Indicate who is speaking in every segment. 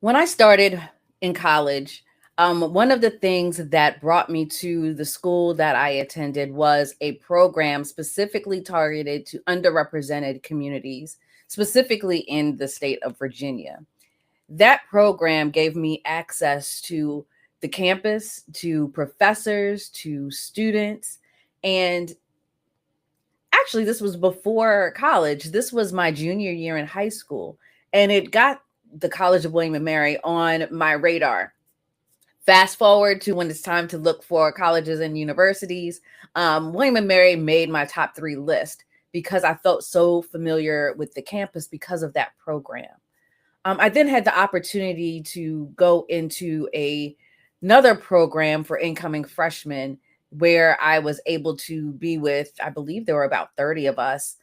Speaker 1: When I started in college, one of the things that brought me to the school that I attended was a program specifically targeted to underrepresented communities, specifically in the state of Virginia. That program gave me access to the campus, to professors, to students. And actually, this was before college. This was my junior year in high school. And it got the College of William and Mary on my radar. Fast forward to when it's time to look for colleges and universities. William and Mary made my top three list because I felt so familiar with the campus because of that program. I then had the opportunity to go into another program for incoming freshmen where I was able to be with, I believe there were about 30 of us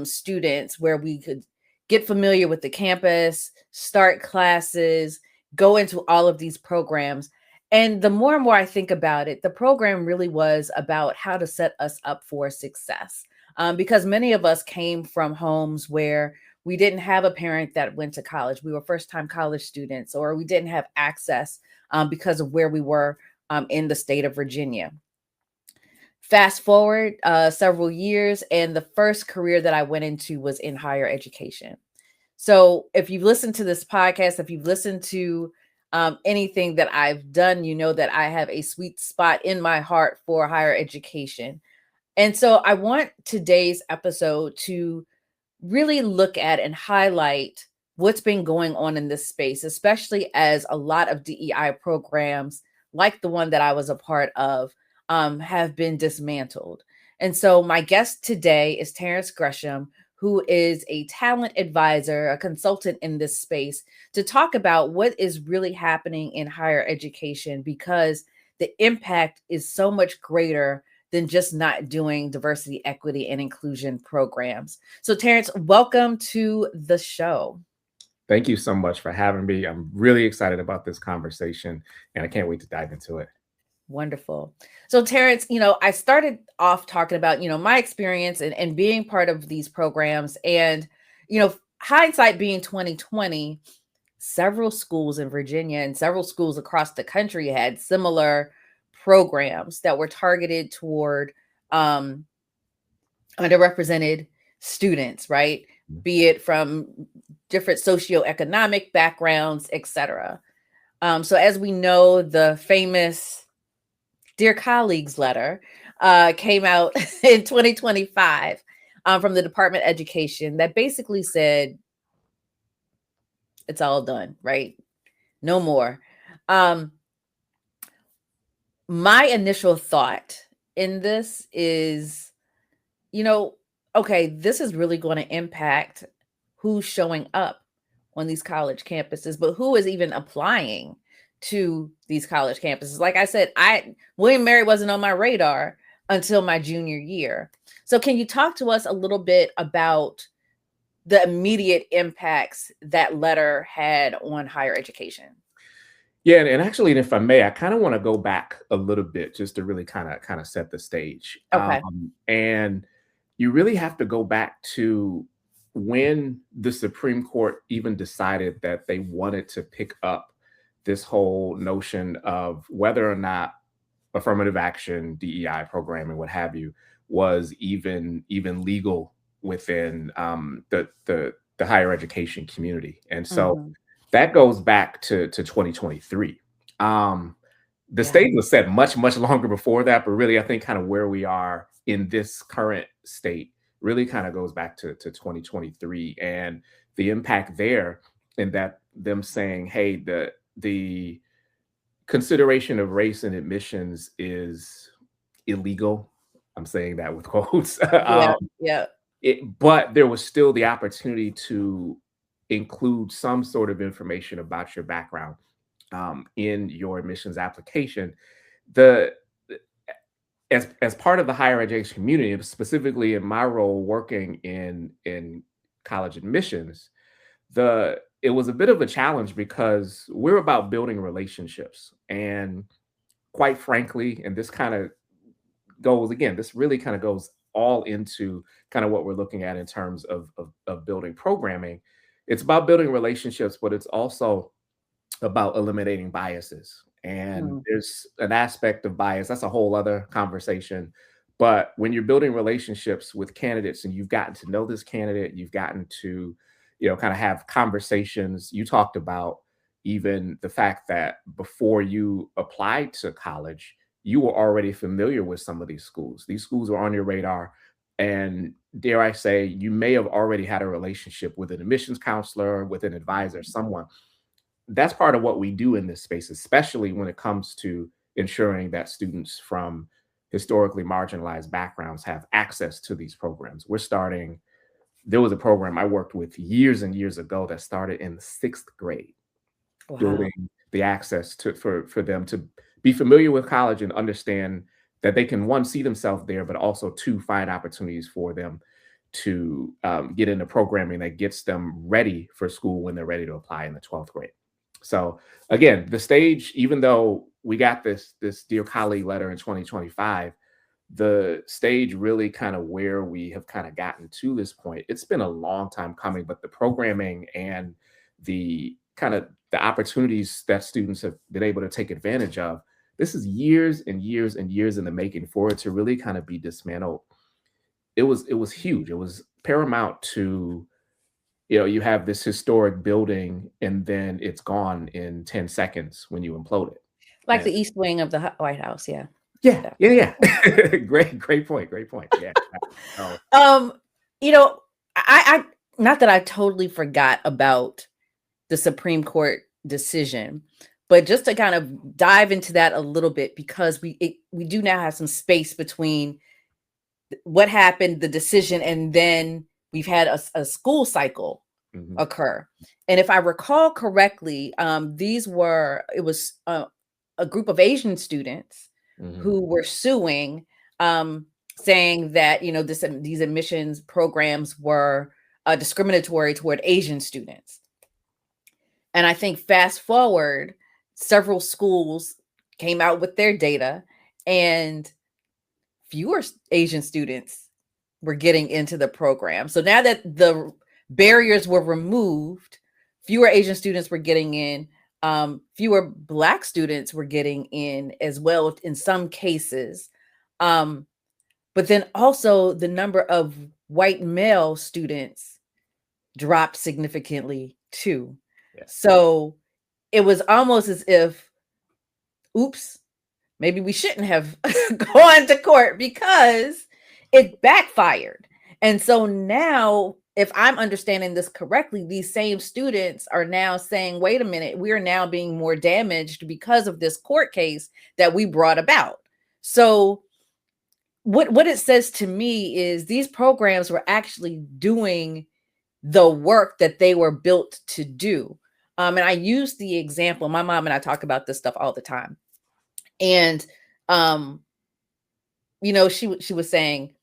Speaker 1: students, where we could get familiar with the campus, start classes, go into all of these programs. And the more and more I think about it, the program really was about how to set us up for success. Because many of us came from homes where we didn't have a parent that went to college. We were first time college students, or we didn't have access because of where we were in the state of Virginia. Fast forward several years, and the first career that I went into was in higher education. So if you've listened to this podcast, if you've listened to anything that I've done, you know that I have a sweet spot in my heart for higher education. And so I want today's episode to really look at and highlight what's been going on in this space, especially as a lot of DEI programs, like the one that I was a part of, have been dismantled. And so my guest today is Terrence Gresham, who is a talent advisor, a consultant in this space, to talk about what is really happening in higher education, because the impact is so much greater than just not doing diversity, equity, and inclusion programs. So, Terrence, welcome to the show.
Speaker 2: Thank you so much for having me. I'm really excited about this conversation and I can't wait to dive into it.
Speaker 1: Wonderful. So, Terrence, I started off talking about, my experience and being part of these programs. And, hindsight being 2020, several schools in Virginia and several schools across the country had similar programs that were targeted toward um, underrepresented students, right? Be it from different socioeconomic backgrounds, etc. So as we know, the famous Dear Colleagues letter came out in 2025 from the Department of Education that basically said, it's all done, right? No more. Um, my initial thought in this is, okay, this is really going to impact who's showing up on these college campuses, but who is even applying to these college campuses. Like I said, William Mary wasn't on my radar until my junior year. So can you talk to us a little bit about the immediate impacts that letter had on higher education?
Speaker 2: Yeah, and actually, if I may, I kind of want to go back a little bit just to really kind of set the stage.
Speaker 1: Okay.
Speaker 2: And you really have to go back to when the Supreme Court even decided that they wanted to pick up this whole notion of whether or not affirmative action, DEI programming, what have you, was even legal within the higher education community. And so
Speaker 1: Mhm.
Speaker 2: that goes back to 2023. The
Speaker 1: Yeah.
Speaker 2: stage was set much longer before that, but really I think kind of where we are in this current state really kind of goes back to 2023 and the impact there, in that them saying, hey, the consideration of race in admissions is illegal. I'm saying that with quotes.
Speaker 1: Yeah. Yeah.
Speaker 2: But there was still the opportunity to include some sort of information about your background in your admissions application. The as part of the higher education community, specifically in my role working in college admissions, it was a bit of a challenge because we're about building relationships. And quite frankly, and this kind of goes again, this really kind of goes all into kind of what we're looking at in terms of building programming. It's about building relationships, but it's also about eliminating biases. And
Speaker 1: Mm.
Speaker 2: there's an aspect of bias, that's a whole other conversation. But when you're building relationships with candidates and you've gotten to know this candidate, you've gotten to, kind of have conversations. You talked about even the fact that before you applied to college, you were already familiar with some of these schools. These schools were on your radar. And dare I say, you may have already had a relationship with an admissions counselor, with an advisor, someone. That's part of what we do in this space, especially when it comes to ensuring that students from historically marginalized backgrounds have access to these programs. There was a program I worked with years and years ago that started in the 6th grade,
Speaker 1: Wow.
Speaker 2: building the access for them to be familiar with college and understand that they can, one, see themselves there, but also two, find opportunities for them to get into programming that gets them ready for school when they're ready to apply in the 12th grade. So again, the stage, even though we got this dear colleague letter in 2025, the stage really kind of where we have kind of gotten to this point. It's been a long time coming, but the programming and the kind of the opportunities that students have been able to take advantage of, this is years and years and years in the making for it to really kind of be dismantled. It was huge. It was paramount to, you have this historic building and then it's gone in 10 seconds when you implode it.
Speaker 1: Like
Speaker 2: And
Speaker 1: the East Wing of the White House. Yeah.
Speaker 2: yeah,
Speaker 1: Yeah.
Speaker 2: yeah, yeah. Great point. Great point. Yeah. So,
Speaker 1: Um, you know, I not that I totally forgot about the Supreme Court decision, but just to kind of dive into that a little bit, because we do now have some space between what happened, the decision, and then we've had a school cycle
Speaker 2: mhm,
Speaker 1: occur. And if I recall correctly, it was a group of Asian students
Speaker 2: mhm,
Speaker 1: who were suing, saying that these admissions programs were discriminatory toward Asian students. And I think fast forward, several schools came out with their data, and fewer Asian students were getting into the program. So now that the barriers were removed, fewer Asian students were getting in. Fewer Black students were getting in as well in some cases. But then also the number of white male students dropped significantly too.
Speaker 2: yeah.
Speaker 1: So it was almost as if, oops, maybe we shouldn't have gone to court because it backfired. And so now, if I'm understanding this correctly, these same students are now saying, wait a minute, we are now being more damaged because of this court case that we brought about. So what it says to me is these programs were actually doing the work that they were built to do. And I use the example, my mom and I talk about this stuff all the time. And um, she was saying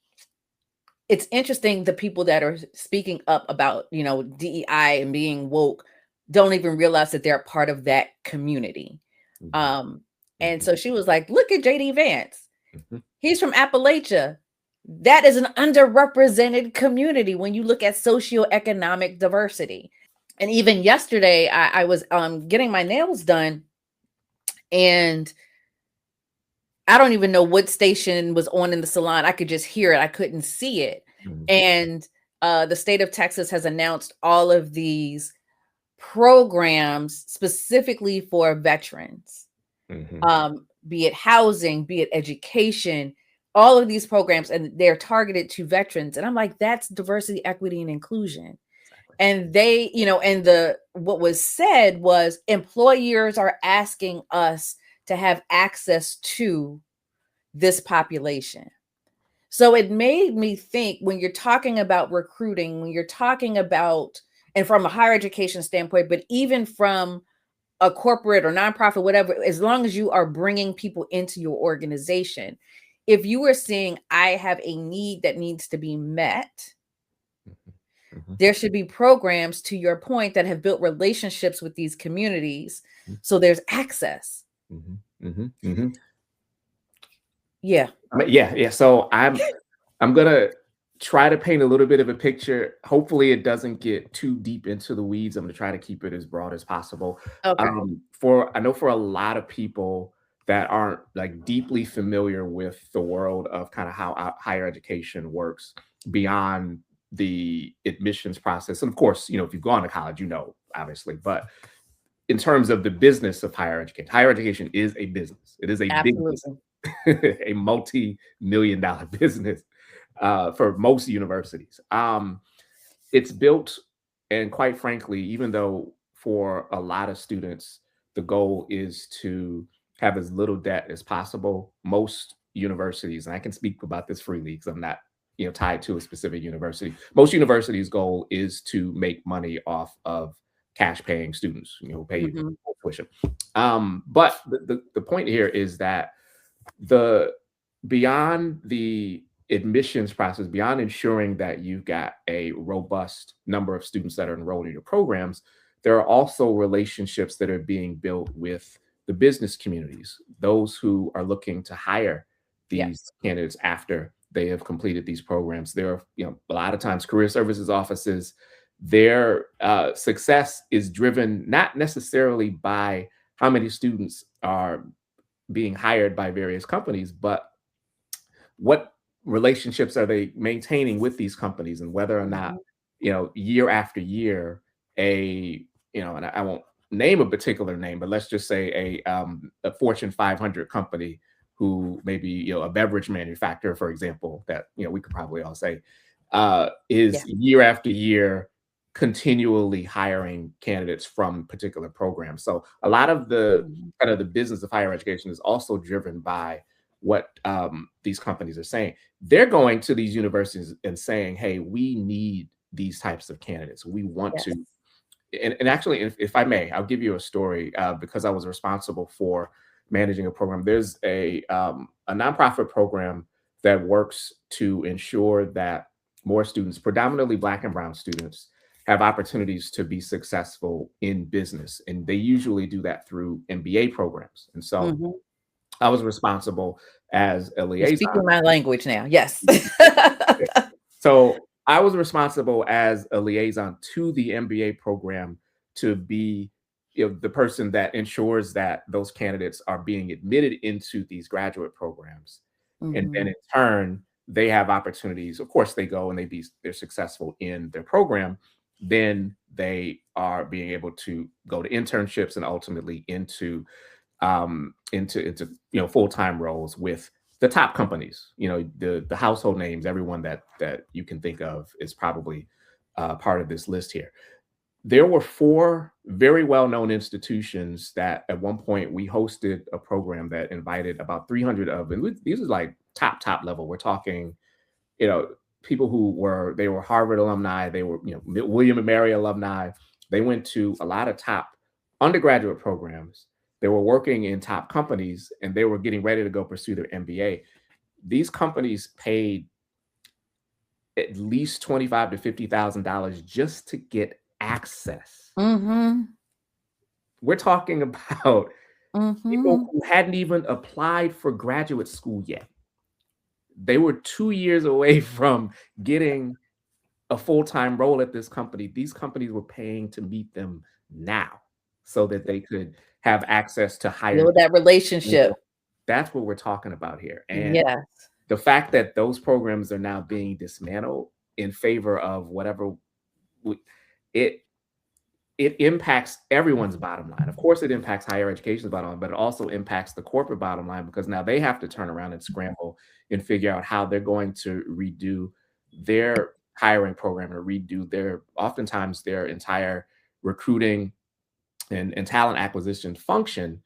Speaker 1: it's interesting the people that are speaking up about, DEI and being woke don't even realize that they're part of that community.
Speaker 2: Mhm,
Speaker 1: Um, and
Speaker 2: mhm,
Speaker 1: so she was like, look at JD Vance.
Speaker 2: mhm,
Speaker 1: He's from Appalachia. That is an underrepresented community when you look at socioeconomic diversity. And even yesterday, I was getting my nails done, and I don't even know what station was on in the salon. I could just hear it. I couldn't see it.
Speaker 2: mhm,
Speaker 1: And the state of Texas has announced all of these programs specifically for veterans,
Speaker 2: mhm.
Speaker 1: be it housing, be it education, all of these programs, and they're targeted to veterans. And I'm like, that's diversity, equity, and inclusion.
Speaker 2: Exactly.
Speaker 1: And they, and what was said was employers are asking us to have access to this population. So it made me think, when you're talking about recruiting, when you're talking about, and from a higher education standpoint, but even from a corporate or nonprofit, whatever, as long as you are bringing people into your organization, if you are seeing, I have a need that needs to be met,
Speaker 2: Mhm, mhm,
Speaker 1: there should be programs, to your point, that have built relationships with these communities.
Speaker 2: mhm,
Speaker 1: So there's access.
Speaker 2: mhm, mhm, mhm.
Speaker 1: Yeah.
Speaker 2: Yeah, yeah. So I'm gonna try to paint a little bit of a picture. Hopefully, it doesn't get too deep into the weeds. I'm going to try to keep it as broad as possible.
Speaker 1: Okay.
Speaker 2: I know for a lot of people that aren't like deeply familiar with the world of kind of how higher education works beyond the admissions process, and of course, you know, if you've gone to college, you know, obviously, but in terms of the business of higher education is a business. It is a big
Speaker 1: Absolutely.
Speaker 2: business, a multi-million-dollar business for most universities. It's built, and quite frankly, even though for a lot of students, the goal is to have as little debt as possible, most universities, and I can speak about this freely because I'm not, you know, tied to a specific university. Most universities' goal is to make money off of cash paying students, you know, who pay
Speaker 1: Hmm.
Speaker 2: full tuition. But the point here is that the beyond the admissions process, beyond ensuring that you've got a robust number of students that are enrolled in your programs, there are also relationships that are being built with the business communities, those who are looking to hire these
Speaker 1: Yes.
Speaker 2: candidates after they have completed these programs. There are, you know, a lot of times career services offices, their success is driven not necessarily by how many students are being hired by various companies, but what relationships are they maintaining with these companies, and whether or not,
Speaker 1: Hmm.
Speaker 2: you know, year after year, a, you know, and I won't name a particular name, but let's just say a Fortune 500 company who maybe, you know, a beverage manufacturer, for example, that, you know, we could probably all say is
Speaker 1: Yeah.
Speaker 2: year after year continually hiring candidates from particular programs. So a lot of the
Speaker 1: Mhm.
Speaker 2: kind of the business of higher education is also driven by what these companies are saying. They're going to these universities and saying, "Hey, we need these types of candidates. We want
Speaker 1: Yes.
Speaker 2: to." And actually, if I may, I'll give you a story because I was responsible for managing a program. There's a nonprofit program that works to ensure that more students, predominantly Black and Brown students, have opportunities to be successful in business, and they usually do that through MBA programs. And so
Speaker 1: Hmm.
Speaker 2: I was responsible as a
Speaker 1: You're
Speaker 2: liaison.
Speaker 1: speaking my language now. Yes.
Speaker 2: So I was responsible as a liaison to the MBA program to be, you know, the person that ensures that those candidates are being admitted into these graduate programs. And then
Speaker 1: Hmm.
Speaker 2: in turn, they have opportunities. Of course, they go and they're successful in their program. Then they are being able to go to internships and ultimately into you know, full-time roles with the top companies, you know, the household names. Everyone that you can think of is probably part of this list here. There were four very well-known institutions that at one point we hosted a program that invited about 300 of them. These are like top level. We're talking, you know, people who were Harvard alumni, they were, you know, William and Mary alumni. They went to a lot of top undergraduate programs. They were working in top companies, and they were getting ready to go pursue their MBA. These companies paid at least 25 to $50,000 just to get access.
Speaker 1: Hmm.
Speaker 2: We're talking about people
Speaker 1: Hmm.
Speaker 2: who hadn't even applied for graduate school yet. They were 2 years away from getting a full-time role at this company. These companies were paying to meet them now so that they could have access to higher.
Speaker 1: Build that relationship.
Speaker 2: That's what we're talking about here. And
Speaker 1: Yes.
Speaker 2: the fact that those programs are now being dismantled in favor of whatever we- it it impacts everyone's bottom line. Of course, it impacts higher education's bottom line, but it also impacts the corporate bottom line because now they have to turn around and scramble and figure out how they're going to redo their hiring program or redo their oftentimes their entire recruiting and talent acquisition function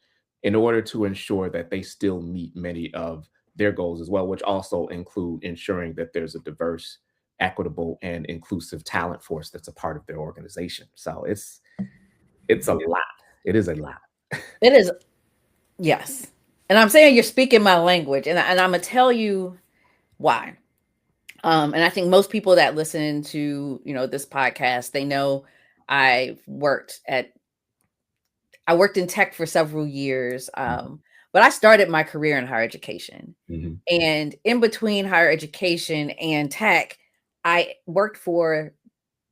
Speaker 2: in order to ensure that they still meet many of their goals as well, which also include ensuring that there's a diverse, equitable, and inclusive talent force that's a part of their organization. So it's a lot. It is a lot.
Speaker 1: It is. Yes. And I'm saying you're speaking my language, and I'm gonna tell you why. And I think most people that listen to, you know, this podcast, they know I've worked at I worked in tech for several years. But I started my career in higher education.
Speaker 2: Mhm.
Speaker 1: And in between higher education and tech, I worked for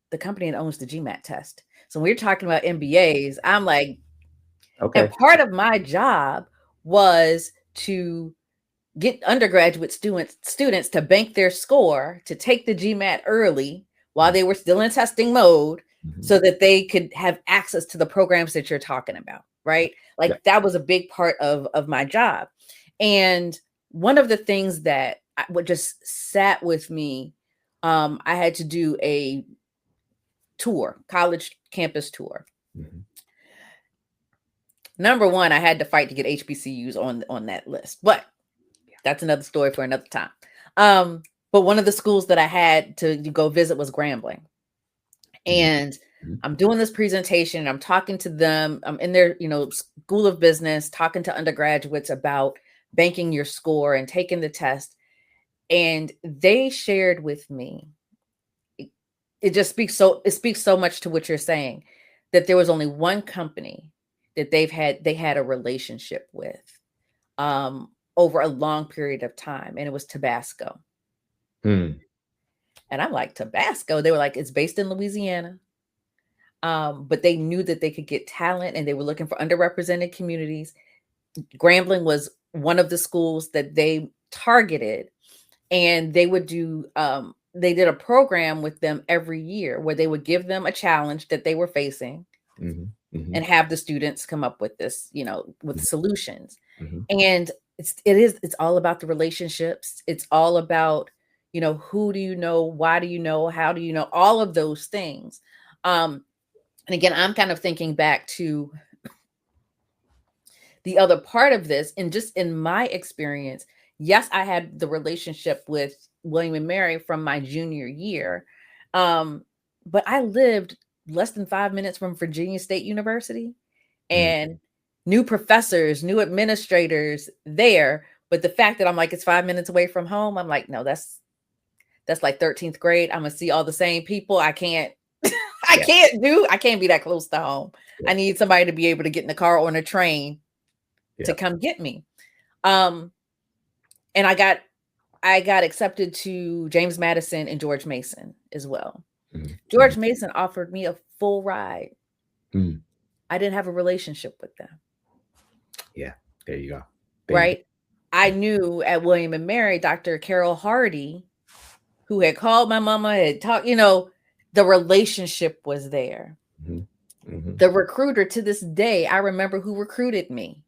Speaker 1: the company that owns the GMAT test. So when we're talking about MBAs, I'm like, and
Speaker 2: Okay.
Speaker 1: part of my job was to get undergraduate students to bank their score to take the GMAT early while they were still in testing mode so that they could have access to the programs that you're talking about, right? Like
Speaker 2: Yeah.
Speaker 1: that was a big part of my job. And one of the things that would just sat with me, I had to do a tour, college campus tour.
Speaker 2: Mhm.
Speaker 1: Number one, I had to fight to get HBCUs on that list, but that's another story for another time. But one of the schools that I had to go visit was Grambling. And I'm doing this presentation, I'm talking to them, I'm in their, school of business, talking to undergraduates about banking your score and taking the test. And they shared with me, it speaks so much to what you're saying, that there was only one company that they had a relationship with over a long period of time, and it was Tabasco.
Speaker 2: Mm.
Speaker 1: And I'm like, Tabasco? They were like, it's based in Louisiana. But they knew that they could get talent and they were looking for underrepresented communities. Grambling was one of the schools that they targeted, and they would do, they did a program with them every year where they would give them a challenge that they were facing and have the students come up with this, with solutions. And it's all about the relationships. It's all about, who do you know? Why do you know? How do you know? All of those things. And again, I'm kind of thinking back to the other part of this, and just in my experience, yes, I had the relationship with William and Mary from my junior year. But I lived less than 5 minutes from Virginia State University and new professors, new administrators there. But the fact that I'm like, it's 5 minutes away from home, I'm like, no, that's like 13th grade. I'm gonna see all the same people. I can't I can't be that close to home. I need somebody to be able to get in the car or on a train to come get me. And I got accepted to James Madison and George Mason as well. George Mason offered me a full ride. I didn't have a relationship with them.
Speaker 2: Yeah, there you go.
Speaker 1: Right. I knew at William and Mary, Dr. Carol Hardy, who had called my mama, had talked, the relationship was there. The recruiter, to this day, I remember who recruited me,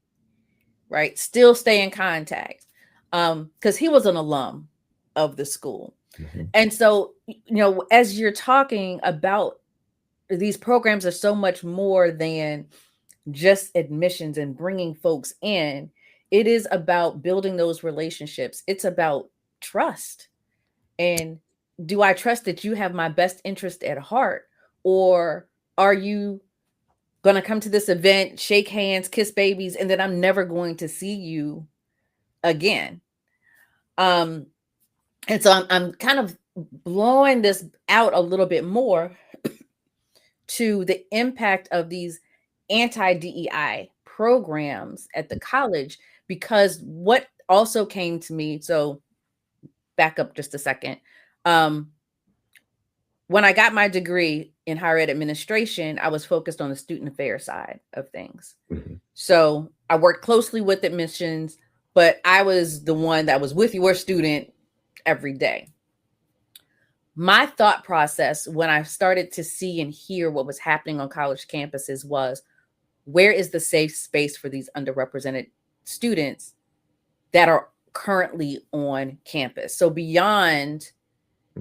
Speaker 1: right? Still stay in contact because he was an alum of the school. And so, as you're talking about, these programs are so much more than just admissions and bringing folks in. It is about building those relationships. It's about trust. And do I trust that you have my best interest at heart? Or are you going to come to this event, shake hands, kiss babies, and then I'm never going to see you again? And so I'm kind of blowing this out a little bit more to the impact of these anti-DEI programs at the college, because what also came to me, so back up just a second. When I got my degree in higher ed administration, I was focused on the student affairs side of things. So I worked closely with admissions, but I was the one that was with your student every day. My thought process when I started to see and hear what was happening on college campuses was, where is the safe space for these underrepresented students that are currently on campus? So beyond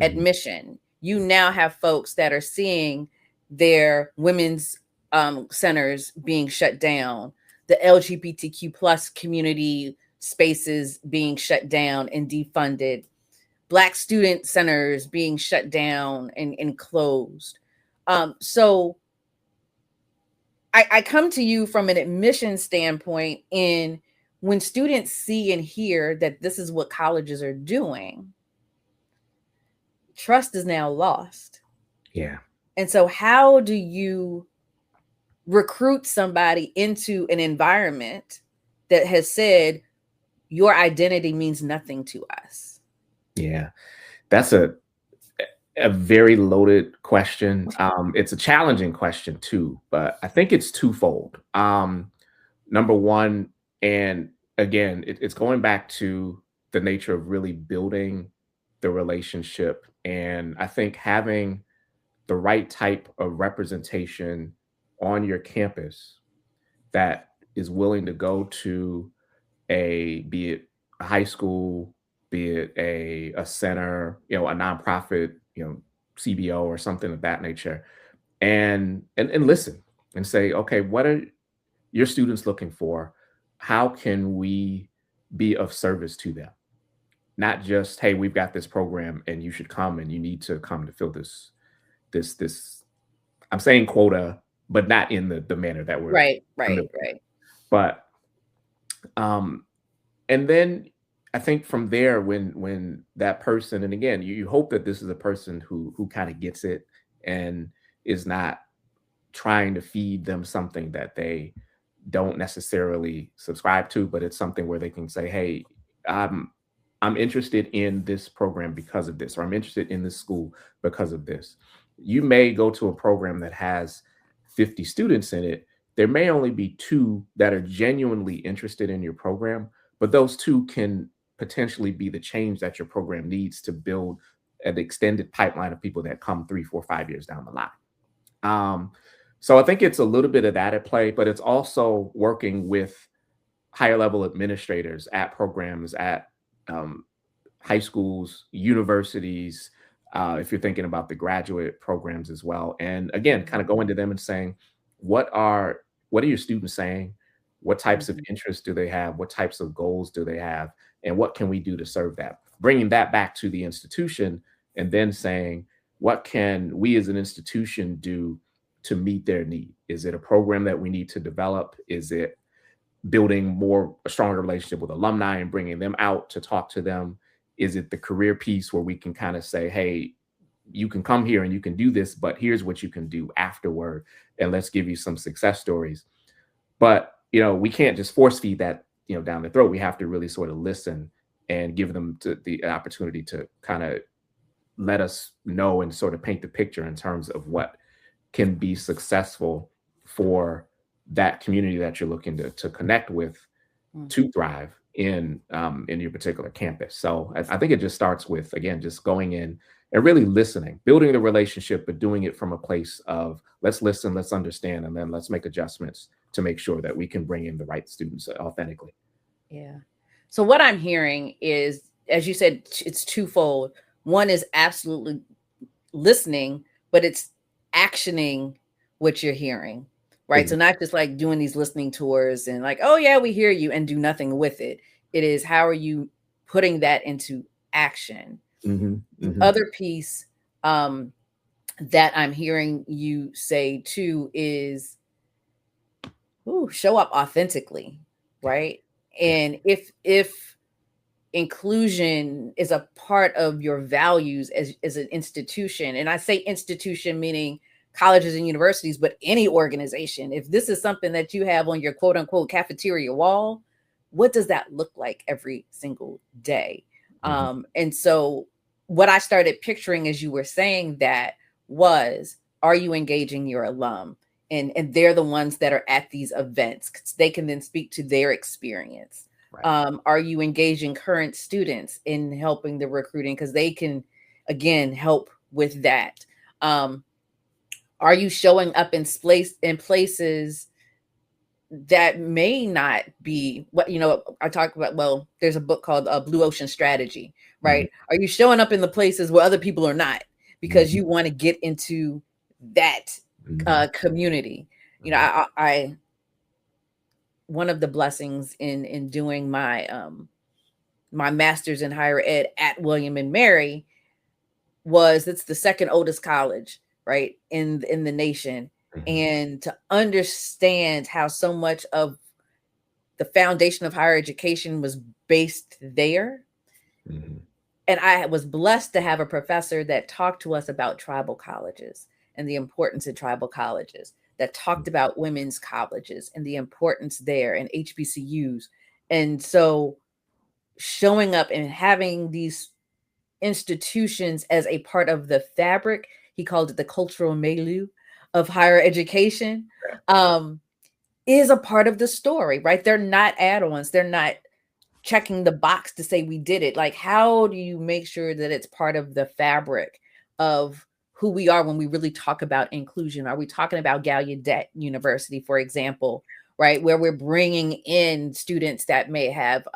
Speaker 1: admission, you now have folks that are seeing their women's centers being shut down, the LGBTQ plus community spaces being shut down and defunded, Black student centers being shut down and closed. So I come to you from an admission standpoint, in when students see and hear that this is what colleges are doing, trust is now lost.
Speaker 2: Yeah.
Speaker 1: And so how do you recruit somebody into an environment that has said your identity means nothing to us?
Speaker 2: Yeah. That's a a very loaded question. It's a challenging question too, but I think it's twofold. Number one, and again, it's going back to the nature of really building the relationship. And I think having the right type of representation on your campus that is willing to go to be it a high school, be it a center, a nonprofit, CBO or something of that nature, and listen and say, okay, what are your students looking for? How can we be of service to them? Not just, hey, we've got this program and you should come and you need to come to fill this. I'm saying quota, but not in the manner that we're
Speaker 1: Right, right,
Speaker 2: familiar with.
Speaker 1: right.
Speaker 2: But and then I think from there, when that person, and again, you hope that this is a person who kind of gets it and is not trying to feed them something that they don't necessarily subscribe to, but it's something where they can say, hey, I'm interested in this program because of this, or I'm interested in this school because of this. You may go to a program that has 50 students in it. There may only be two that are genuinely interested in your program, but those two can potentially be the change that your program needs to build an extended pipeline of people that come 3, 4, 5 years down the line. So I think it's a little bit of that at play, but it's also working with higher level administrators at programs at high schools, universities, if you're thinking about the graduate programs as well. And again, kind of going to them and saying, what are your students saying? What types of
Speaker 1: Mhm.
Speaker 2: interests do they have? What types of goals do they have? And what can we do to serve that? Bringing that back to the institution and then saying, what can we as an institution do to meet their need? Is it a program that we need to develop? Is it building a stronger relationship with alumni and bringing them out to talk to them? Is it the career piece where we can kind of say, hey, you can come here and you can do this, but here's what you can do afterward, and let's give you some success stories. But we can't just force feed that down the throat. We have to really sort of listen and give them the opportunity to kind of let us know and sort of paint the picture in terms of what can be successful for that community that you're looking to connect with to
Speaker 1: Mhm.
Speaker 2: thrive in your particular campus. So I think it just starts with, again, just going in and really listening, building the relationship, but doing it from a place of let's listen, let's understand, and then let's make adjustments to make sure that we can bring in the right students authentically.
Speaker 1: Yeah. So what I'm hearing is, as you said, it's twofold. One is absolutely listening, but it's actioning what you're hearing, right? So not just like doing these listening tours and like, oh yeah, we hear you, and do nothing with it. It is, how are you putting that into action?
Speaker 2: Mhm,
Speaker 1: The
Speaker 2: mhm.
Speaker 1: other piece that I'm hearing you say too is, ooh, show up authentically,
Speaker 2: Yeah,
Speaker 1: right?
Speaker 2: yeah.
Speaker 1: And if inclusion is a part of your values as an institution, and I say institution meaning colleges and universities, but any organization, if this is something that you have on your quote unquote cafeteria wall, what does that look like every single day?
Speaker 2: Mhm.
Speaker 1: And so what I started picturing as you were saying that was, are you engaging your alum? And they're the ones that are at these events, 'cause they can then speak to their experience.
Speaker 2: Right.
Speaker 1: Are you engaging current students in helping the recruiting? Because they can, again, help with that. Um, are you showing up in places that may not be what, I talk about? Well, there's a book called Blue Ocean Strategy,
Speaker 2: Mhm,
Speaker 1: right? Are you showing up in the places where other people are not, because
Speaker 2: mhm,
Speaker 1: you want to get into that
Speaker 2: mhm,
Speaker 1: community?
Speaker 2: mhm,
Speaker 1: I one of the blessings in doing my master's in higher ed at William and Mary was, it's the second oldest college, right, in the nation.
Speaker 2: mhm,
Speaker 1: And to understand how so much of the foundation of higher education was based there.
Speaker 2: mhm,
Speaker 1: And I was blessed to have a professor that talked to us about tribal colleges and the importance of tribal colleges, that talked about women's colleges and the importance there, and HBCUs. And so showing up and having these institutions as a part of the fabric. He called it the cultural milieu of higher education, is a part of the story, right? They're not add-ons. They're not checking the box to say we did it. Like, how do you make sure that it's part of the fabric of who we are when we really talk about inclusion? Are we talking about Gallaudet University, for example, right, where we're bringing in students that may have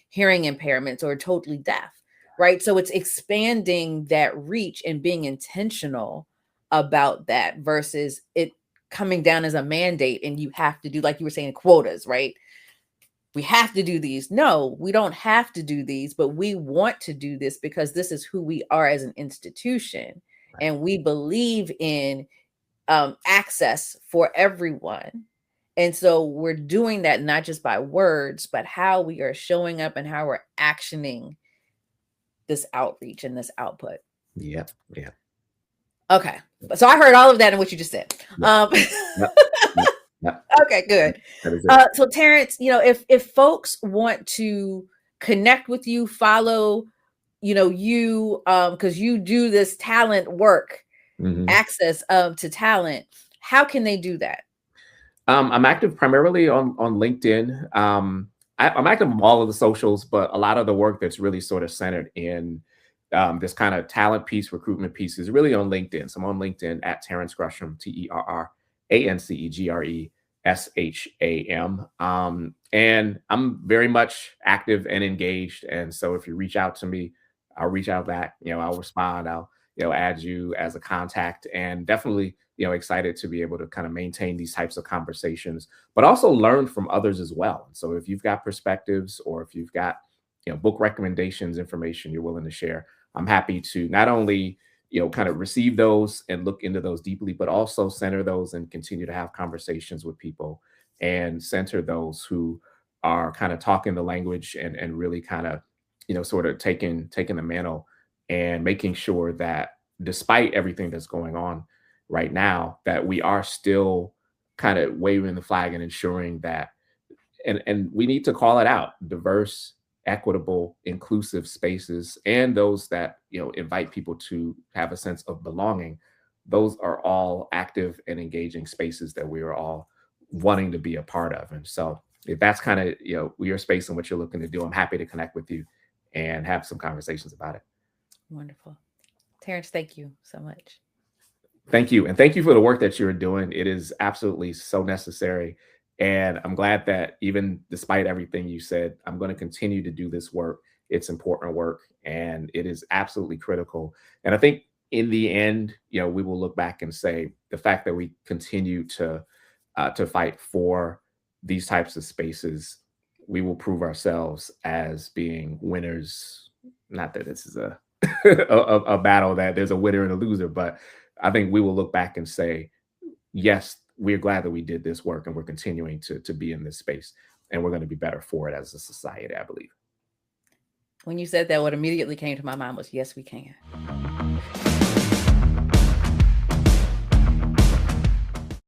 Speaker 1: hearing impairments or totally deaf, right? So it's expanding that reach and being intentional about that versus it coming down as a mandate and you have to do, like you were saying, quotas, right? We have to do these. No, we don't have to do these, but we want to do this because this is who we are as an institution. And we believe in access for everyone. And so we're doing that not just by words, but how we are showing up and how we're actioning this outreach and this output.
Speaker 2: Yeah. Yeah.
Speaker 1: Okay. So I heard all of that in what you just said.
Speaker 2: Yep.
Speaker 1: Okay, good. So Terrence, if folks want to connect with you, follow, you, because you do this talent work, access to talent, how can they do that?
Speaker 2: I'm active primarily on LinkedIn. I'm active on all of the socials, but a lot of the work that's really sort of centered in this kind of talent piece, recruitment piece is really on LinkedIn. So I'm on LinkedIn at Terrence Gresham, TerranceGresham. And I'm very much active and engaged. And so if you reach out to me, I'll reach out back. I'll respond. I'll add you as a contact, and definitely excited to be able to kind of maintain these types of conversations, but also learn from others as well. And so if you've got perspectives or if you've got book recommendations, information you're willing to share, I'm happy to not only kind of receive those and look into those deeply, but also center those and continue to have conversations with people and center those who are kind of talking the language and really kind of sort of taking the mantle and making sure that despite everything that's going on right now, that we are still kind of waving the flag and ensuring that, and we need to call it out, diverse, equitable, inclusive spaces, and those that invite people to have a sense of belonging. Those are all active and engaging spaces that we are all wanting to be a part of. And so if that's kind of your space and what you're looking to do, I'm happy to connect with you and have some conversations about it.
Speaker 1: Wonderful. Terrence, thank you so much.
Speaker 2: Thank you. And thank you for the work that you're doing. It is absolutely so necessary. And I'm glad that even despite everything you said, I'm going to continue to do this work. It's important work and it is absolutely critical. And I think in the end, we will look back and say the fact that we continue to fight for these types of spaces, we will prove ourselves as being winners. Not that this is a a battle that there's a winner and a loser, but I think we will look back and say, yes, we're glad that we did this work and we're continuing to be in this space, and we're going to be better for it as a society, I believe.
Speaker 1: When you said that, what immediately came to my mind was, yes, we can.